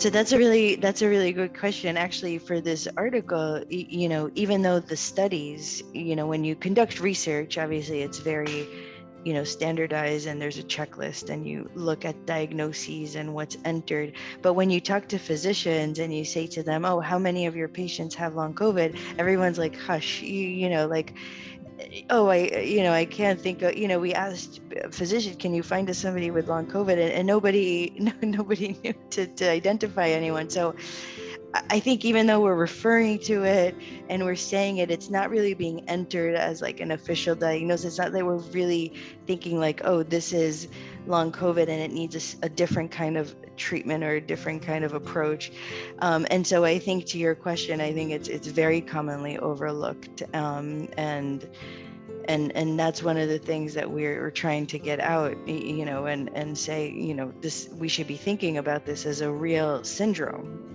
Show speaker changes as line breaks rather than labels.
So that's a really good question. Actually, for this article, even though the studies, when you conduct research, obviously it's very, standardized, and there's a checklist, and you look at diagnoses and what's entered. But when you talk to physicians and you say to them, "Oh, how many of your patients have long COVID?" Everyone's like, "Hush," like, oh, I can't think of, we asked physicians, "Can you find us somebody with long COVID?" And nobody, nobody knew to identify anyone. So I think even though we're referring to it and we're saying it, it's not really being entered as like an official diagnosis. It's not that we're really thinking like, oh, this is long COVID and it needs a different kind of treatment or a different kind of approach. And so I think, to your question, I think it's very commonly overlooked. And that's one of the things that we're trying to get out, and say, this, we should be thinking about this as a real syndrome.